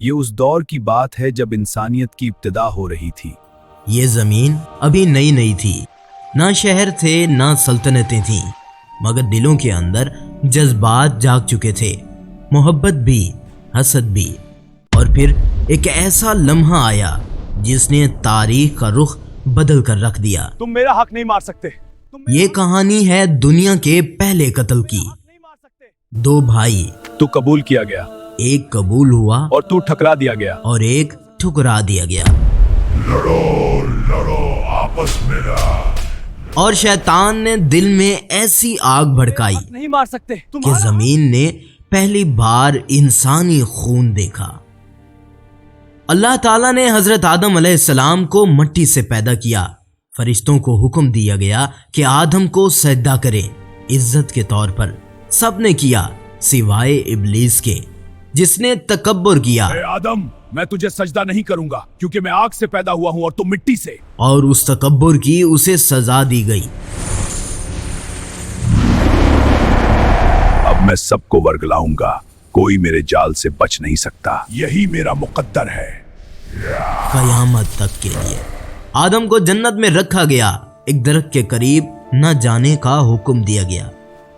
ये उस दौर की बात है जब इंसानियत की इब्तिदा हो रही थी। ये जमीन अभी नई नई थी, ना शहर थे ना सल्तनतें थीं, मगर दिलों के अंदर जज्बात जाग चुके थे, मोहब्बत भी, हसद भी। और फिर एक ऐसा लम्हा आया जिसने तारीख का रुख बदल कर रख दिया। तुम मेरा हक नहीं मार सकते। ये कहानी है दुनिया के पहले कत्ल की। दो भाई, तू कबूल किया गया एक कबूल हुआ और तू ठकरा दिया गया। और एक ठुकरा दिया गया। लड़ो लड़ो आपस में ना। और शैतान ने दिल में ऐसी आग भड़काई नहीं मार सकते कि जमीन ने पहली बार इंसानी खून देखा। अल्लाह ताला ने हजरत आदम अलैहिस्सलाम को मिट्टी से पैदा किया। फरिश्तों को हुक्म दिया गया कि आदम को सजदा करें इज्जत के तौर पर। सब ने किया सिवाय इब्लीस के, जिसने तकब्बुर किया। आदम, मैं तुझे सजदा नहीं करूंगा क्योंकि मैं आग से पैदा हुआ हूं और तू मिट्टी से। और उस तकब्बुर की उसे सजा दी गई। अब मैं सबको वर्गलाऊंगा, कोई मेरे जाल से बच नहीं सकता। यही मेरा मुकद्दर है। कयामत तक के लिए आदम को जन्नत में रखा गया। एक दरख्त के करीब न जाने का हुक्म दिया गया।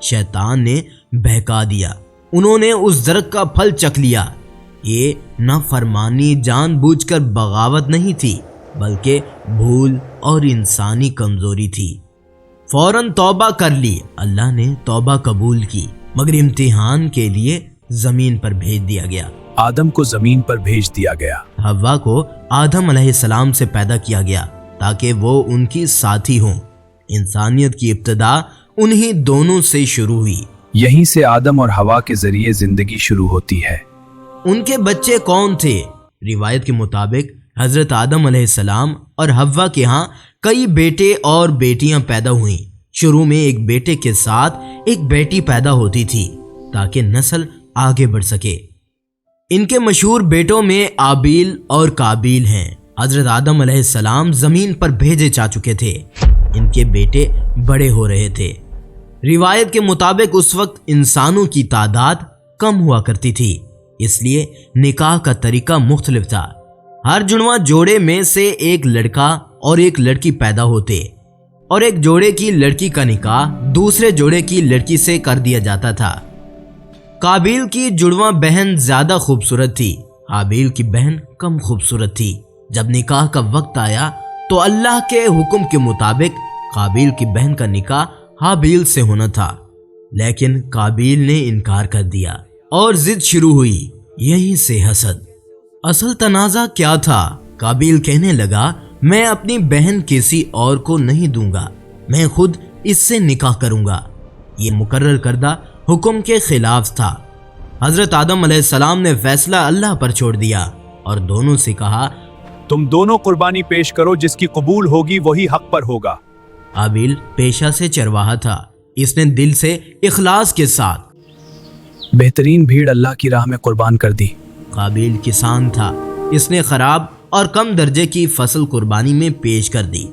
शैतान ने बहका दिया। उन्होंने उस दरख्त का फल चख लिया। ये नाफरमानी जानबूझकर बगावत नहीं थी, बल्कि भूल और इंसानी कमजोरी थी। फौरन तौबा कर ली। अल्लाह ने तौबा कबूल की, मगर इम्तिहान के लिए जमीन पर भेज दिया गया। आदम को जमीन पर भेज दिया गया। हव्वा को आदम अलैहिस्सलाम से पैदा किया गया ताकि वो उनकी साथी हों। इंसानियत की इब्तिदा उन्हीं दोनों से शुरू हुई। यहीं से आदम और हवा के जरिए जिंदगी शुरू होती है। उनके बच्चे कौन थे? रिवायत के मुताबिक हजरत आदम अलैहिस्सलाम और हव्वा के यहाँ कई बेटे और बेटियां पैदा हुईं। शुरू में एक बेटे के साथ एक बेटी पैदा होती थी ताकि नस्ल आगे बढ़ सके। इनके मशहूर बेटों में आबील और काबील हैं। हजरत आदम अलैहिस्सलाम जमीन पर भेजे जा चुके थे। इनके बेटे बड़े हो रहे थे। रिवायत के मुताबिक उस वक्त इंसानों की तादाद कम हुआ करती थी, इसलिए निकाह का तरीका मुख्तलिफ था। हर जुड़वा जोड़े में से एक लड़का और एक लड़की पैदा होते और एक जोड़े की लड़की का निकाह दूसरे जोड़े की लड़की से कर दिया जाता था। काबील की जुड़वा बहन ज्यादा खूबसूरत थी, हाबील की बहन कम खूबसूरत थी। जब निकाह का वक्त आया तो अल्लाह के हुक्म के मुताबिक काबील की बहन का निकाह हाबील से होना था, लेकिन काबील ने इनकार कर दिया और जिद शुरू हुई। यहीं से हसद। असल तनाज़ा क्या था? काबील कहने लगा, मैं अपनी बहन किसी और को नहीं दूंगा, मैं खुद इससे निकाह करूंगा। ये मुकर्रर करदा हुक्म के खिलाफ था। हजरत आदम अलैहिस्सलाम ने फैसला अल्लाह पर छोड़ दिया और दोनों से कहा, तुम दोनों कुर्बानी पेश करो, जिसकी कबूल होगी वही हक पर होगा। हाबील पेशा से चरवाहा था। इसने दिल से इखलास के साथ बेहतरीन भीड़ अल्लाह की राह में कुर्बान कर दी। काबील किसान था। इसने खराब और कम दर्जे की फसल कुर्बानी में पेश कर दी।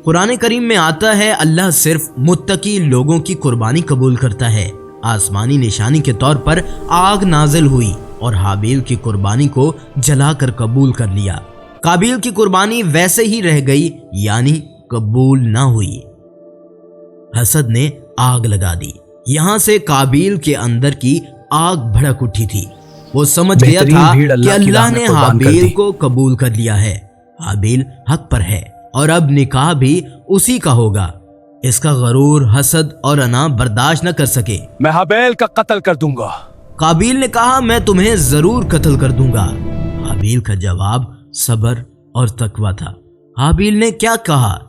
कुरान करीम में आता है, अल्लाह सिर्फ मुत्तकी लोगों की कुर्बानी कबूल करता है। आसमानी निशानी के तौर पर आग नाजिल हुई और हाबील की कुर्बानी को जलाकर कबूल कर लिया। काबील की कुर्बानी वैसे ही रह गई, यानी कबूल ना हुई। हसद ने आग लगा दी। यहां से काबील के अंदर की आग भड़क उठी थी। वो समझ गया था कि अल्लाह ने हाबील को कबूल कर लिया है। हाबील हक पर है और अब निकाह भी उसी का होगा। इसका गरूर, हसद और अना बर्दाश्त न कर सके। मैं हाबील का कत्ल कर दूंगा। काबील ने कहा, मैं तुम्हें जरूर कत्ल कर दूंगा। हाबील का जवाब सब्र और तकवा था। हाबील ने क्या कहा?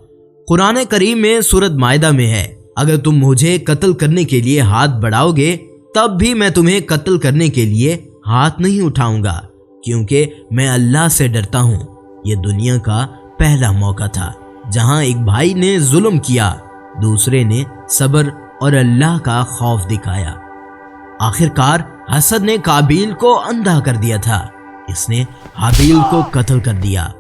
कुरान करीम में सूरत मायदा में है, अगर तुम मुझे कत्ल करने के लिए हाथ बढ़ाओगे तब भी मैं तुम्हें कत्ल करने के लिए हाथ नहीं उठाऊंगा, क्योंकि मैं अल्लाह से डरता हूं। यह दुनिया का पहला मौका था जहां एक भाई ने जुल्म किया, दूसरे ने सब्र और अल्लाह का खौफ दिखाया। आखिरकार हसद ने काबील को अंधा कर दिया था। इसने हाबील को कत्ल कर दिया।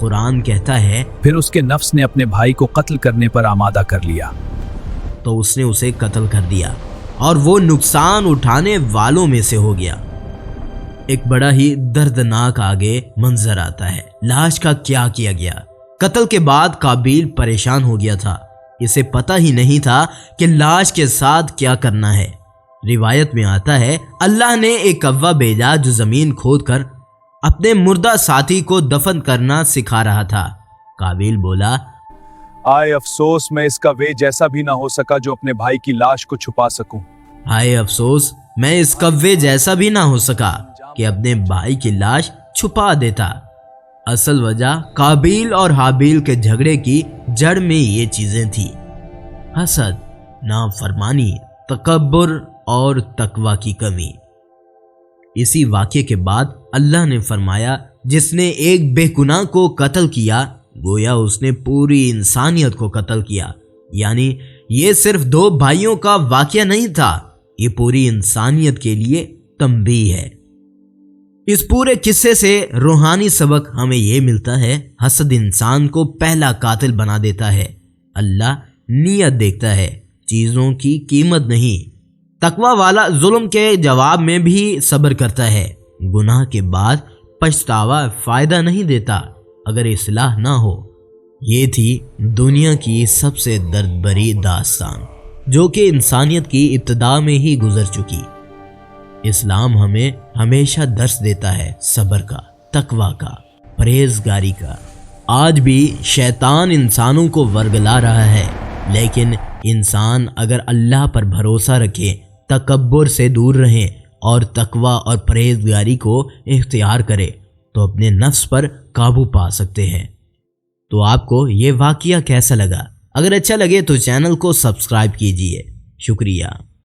कुरान कहता है, फिर उसके नफ्स ने अपने भाई को कत्ल करने पर आमादा कर लिया, तो उसने उसे कत्ल कर दिया और वो नुकसान उठाने वालों में से हो गया। ایک بڑا ہی دردناک آگے منظر آتا ہے۔ لاش کا کیا کیا گیا؟ قتل کے بعد قابیل پریشان ہو گیا تھا، اسے پتہ ہی نہیں تھا کہ لاش کے ساتھ کیا کرنا ہے۔ روایت میں آتا ہے اللہ نے ایک کوا بھیجا جو زمین کھود کر اپنے مردہ ساتھی کو دفن کرنا سکھا رہا تھا۔ قابیل بولا، آئے افسوس میں اس کا وے جیسا بھی نہ ہو سکا جو اپنے بھائی کی لاش کو چھپا سکوں۔ ہائے افسوس میں اس کوے جیسا بھی نہ ہو سکا کہ اپنے بھائی کی لاش چھپا دیتا۔ اصل وجہ قابیل اور حابیل کے جھگڑے کی جڑ میں یہ چیزیں تھیں: حسد، نافرمانی، تکبر اور تقوی کی کمی۔ اسی واقعے کے بعد اللہ نے فرمایا جس نے ایک بے گناہ کو قتل کیا گویا اس نے پوری انسانیت کو قتل کیا، یعنی یہ صرف دو بھائیوں کا واقعہ نہیں تھا، یہ پوری انسانیت کے لیے تنبیہ ہے۔ اس پورے قصے سے روحانی سبق ہمیں یہ ملتا ہے: حسد انسان کو پہلا قاتل بنا دیتا ہے۔ اللہ نیت دیکھتا ہے، چیزوں کی قیمت نہیں۔ تقوی والا ظلم کے جواب میں بھی صبر کرتا ہے۔ گناہ کے بعد پچھتاوا فائدہ نہیں دیتا اگر اصلاح نہ ہو۔ یہ تھی دنیا کی سب سے درد بھری داستان جو کہ انسانیت کی ابتدا میں ہی گزر چکی۔ اسلام ہمیں ہمیشہ درس دیتا ہے صبر کا، تقوی کا، پرہیزگاری کا۔ آج بھی شیطان انسانوں کو ورگلا رہا ہے، لیکن انسان اگر اللہ پر بھروسہ رکھے، تکبر سے دور رہیں اور تقوی اور پرہیزگاری کو اختیار کرے تو اپنے نفس پر قابو پا سکتے ہیں۔ تو آپ کو یہ واقعہ کیسا لگا؟ اگر اچھا لگے تو چینل کو سبسکرائب کیجیے۔ شکریہ۔